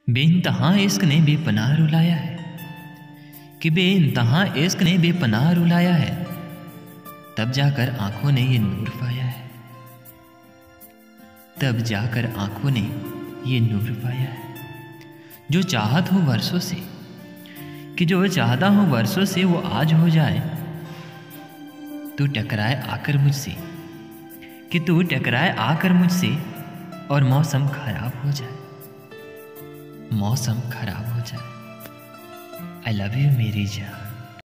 बेइंतहा इश्क ने बेपनाह रुलाया है कि बेइंतहा इश्क ने बेपनाह रुलाया है, तब जाकर आंखों ने ये नूर पाया है, तब जाकर आंखों ने ये नूर पाया है। जो चाहत हो वर्षों से, कि जो चाहता हो वर्षों से वो आज हो जाए, तू टकराए आकर मुझसे, कि तू टकराए आकर मुझसे और मौसम खराब हो जाए, मौसम खराब हो जाए। आई लव यू मेरी जान।